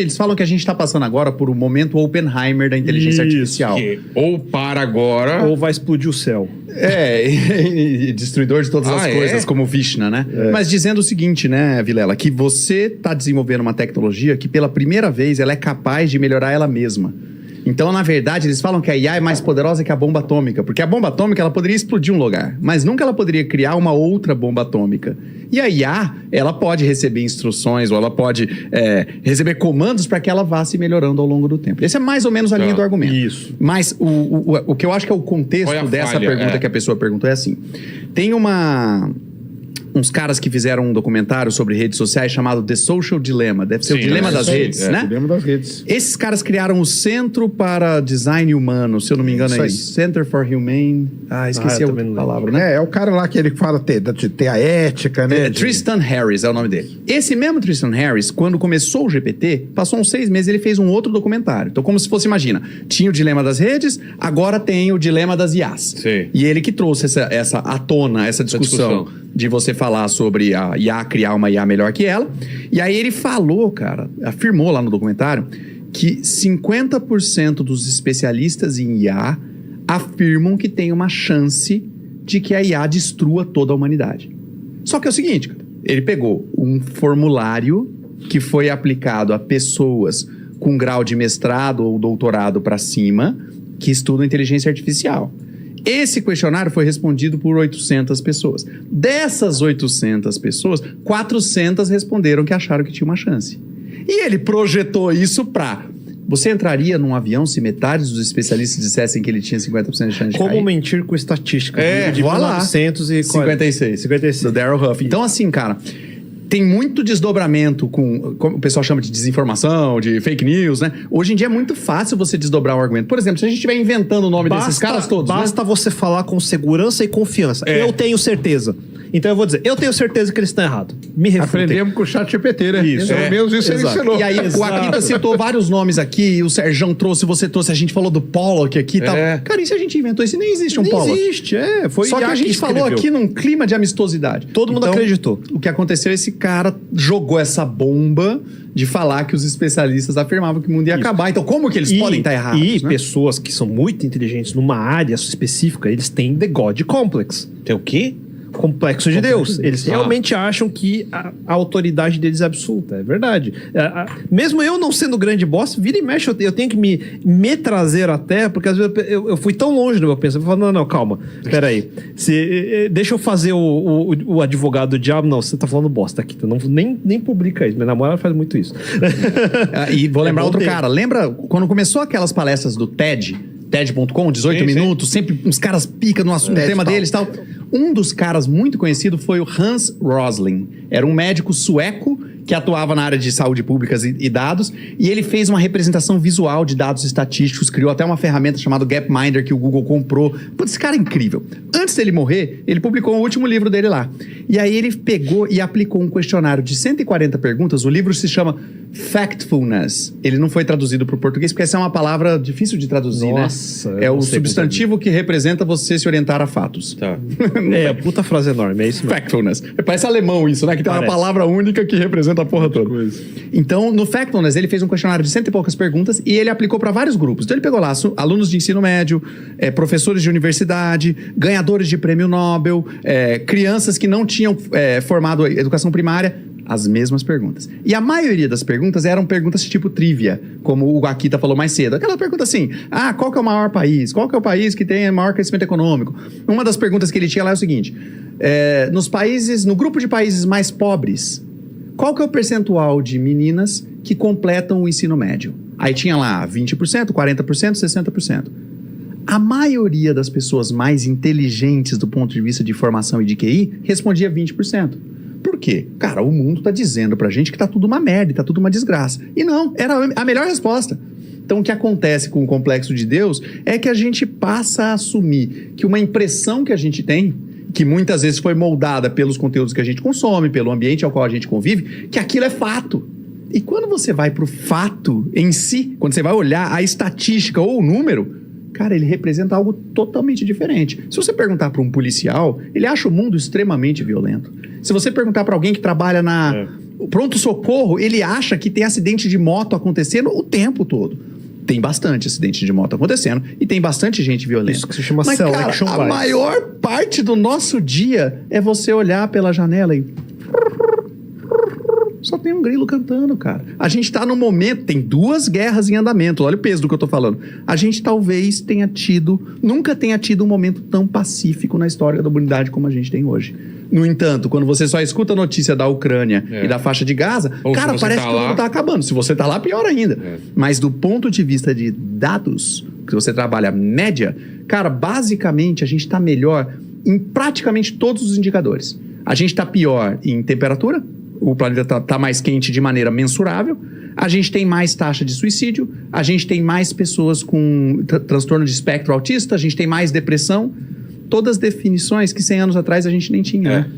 Eles falam que a gente está passando agora por um momento Oppenheimer da inteligência artificial. Ou para agora... Ou vai explodir o céu. E destruidor de todas as coisas, como o Vishna, né? Mas dizendo o seguinte, né, Vilela, que você está desenvolvendo uma tecnologia que pela primeira vez ela é capaz de melhorar ela mesma. Então, na verdade, eles falam que a IA é mais poderosa que a bomba atômica, porque a bomba atômica ela poderia explodir um lugar, mas nunca ela poderia criar uma outra bomba atômica. E a IA, ela pode receber instruções ou ela pode receber comandos para que ela vá se melhorando ao longo do tempo. Esse é mais ou menos a linha do argumento. Isso. Mas o que eu acho que é o contexto dessa pergunta que a pessoa perguntou é assim: tem uns caras que fizeram um documentário sobre redes sociais chamado The Social Dilemma. Deve ser o Dilema das Redes, né? O Dilema das Redes. Esses caras criaram o Centro para Design Humano, se eu não me engano é isso. Center for Humane... esqueci a palavra, né? É o cara lá que ele fala de ter a ética, né? Tristan Harris é o nome dele. Esse mesmo Tristan Harris, quando começou o GPT, passou uns 6 meses, ele fez um outro documentário. Então, como se fosse, imagina, tinha o Dilema das Redes, agora tem o Dilema das IAs. Sim. E ele que trouxe à tona essa discussão de você falar sobre a IA criar uma IA melhor que ela. E aí ele falou, cara, afirmou lá no documentário que 50% dos especialistas em IA afirmam que tem uma chance de que a IA destrua toda a humanidade. Só que é o seguinte, cara, ele pegou um formulário que foi aplicado a pessoas com grau de mestrado ou doutorado para cima que estudam inteligência artificial. Esse questionário foi respondido por 800 pessoas. Dessas 800 pessoas, 400 responderam que acharam que tinha uma chance. E ele projetou isso para... Você entraria num avião se metade dos especialistas dissessem que ele tinha 50% de chance de cair? Como mentir com estatística. De voilà. 1956. Do Darryl Huff. Então, assim, cara... Tem muito desdobramento como o pessoal chama de desinformação, de fake news, né? Hoje em dia é muito fácil você desdobrar um argumento. Por exemplo, se a gente estiver inventando o nome desses caras todos... Basta você falar com segurança e confiança. Eu tenho certeza. Então eu vou dizer, eu tenho certeza que eles estão errados. Me refutem. Aprendemos com o chat GPT, né? Isso. Pelo menos isso ele ensinou. E aí o Akita citou vários nomes aqui, o Serjão trouxe, você trouxe, a gente falou do Pollock aqui e tal. Cara, e se a gente inventou isso? Nem existe um Pollock. Nem existe, foi Só que a gente falou aqui num clima de amistosidade. Todo mundo acreditou. O que aconteceu, esse cara jogou essa bomba de falar que os especialistas afirmavam que o mundo ia acabar. Então, como que eles podem estar errados? E pessoas que são muito inteligentes numa área específica, eles têm The God Complex. Tem o quê? Complexo de Deus. Eles realmente acham que a autoridade deles é absoluta. É verdade. Mesmo eu não sendo grande boss, vira e mexe, eu tenho que me trazer até, porque às vezes eu fui tão longe do meu pensamento. Eu falo, não, calma. Peraí. Deixa eu fazer o advogado do diabo. Não, você tá falando bosta aqui. Então nem publica isso. Minha namorada faz muito isso. E vou lembrar outro cara. Lembra quando começou aquelas palestras do TED.com, 18 minutos, sempre uns caras pica no assunto, tema deles e tal. Um dos caras muito conhecido foi o Hans Rosling. Era um médico sueco que atuava na área de saúde pública e dados, e ele fez uma representação visual de dados estatísticos, criou até uma ferramenta chamada Gapminder que o Google comprou. Putz, esse cara é incrível. Antes dele morrer, ele publicou o último livro dele lá. E aí ele pegou e aplicou um questionário de 140 perguntas. O livro se chama Factfulness. Ele não foi traduzido para o português, porque essa é uma palavra difícil de traduzir, Nossa, né? É o substantivo que representa você se orientar a fatos. Tá. Puta frase enorme, é isso mesmo. Factfulness. Parece alemão isso, né? Que tem uma palavra única que representa a porra toda. Então, no Factfulness, ele fez um questionário de 100 e poucas perguntas e ele aplicou para vários grupos. Então, ele pegou lá alunos de ensino médio, professores de universidade, ganhadores de prêmio Nobel, crianças que não tinham formado educação primária. As mesmas perguntas. E a maioria das perguntas eram perguntas tipo trivia, como o Akita falou mais cedo. Aquela pergunta assim, qual que é o maior país? Qual que é o país que tem maior crescimento econômico? Uma das perguntas que ele tinha lá é o seguinte, no grupo de países mais pobres, qual que é o percentual de meninas que completam o ensino médio? Aí tinha lá 20%, 40%, 60%. A maioria das pessoas mais inteligentes do ponto de vista de formação e de QI respondia 20%. Por quê? Cara, o mundo tá dizendo pra gente que tá tudo uma merda, tá tudo uma desgraça. E não, era a melhor resposta. Então, o que acontece com o complexo de Deus é que a gente passa a assumir que uma impressão que a gente tem, que muitas vezes foi moldada pelos conteúdos que a gente consome, pelo ambiente ao qual a gente convive, que aquilo é fato. E quando você vai pro fato em si, quando você vai olhar a estatística ou o número, cara, ele representa algo totalmente diferente. Se você perguntar para um policial, ele acha o mundo extremamente violento. Se você perguntar para alguém que trabalha O pronto-socorro, ele acha que tem acidente de moto acontecendo o tempo todo. Tem bastante acidente de moto acontecendo e tem bastante gente violenta. Isso que se chama Mas, cara, selection a bias. maior parte do nosso dia é você olhar pela janela e... Só tem um grilo cantando, cara. A gente tá no momento... Tem 2 guerras em andamento. Olha o peso do que eu tô falando. A gente talvez nunca tenha tido um momento tão pacífico na história da humanidade como a gente tem hoje. No entanto, quando você só escuta a notícia da Ucrânia e da faixa de Gaza, Ou cara, se você parece tá que o lá- mundo tá acabando. Se você tá lá, pior ainda. Mas do ponto de vista de dados, que você trabalha média, cara, basicamente a gente tá melhor em praticamente todos os indicadores. A gente tá pior em temperatura, o planeta tá mais quente de maneira mensurável, a gente tem mais taxa de suicídio, a gente tem mais pessoas com transtorno de espectro autista, a gente tem mais depressão. Todas definições que 100 anos atrás a gente nem tinha, né?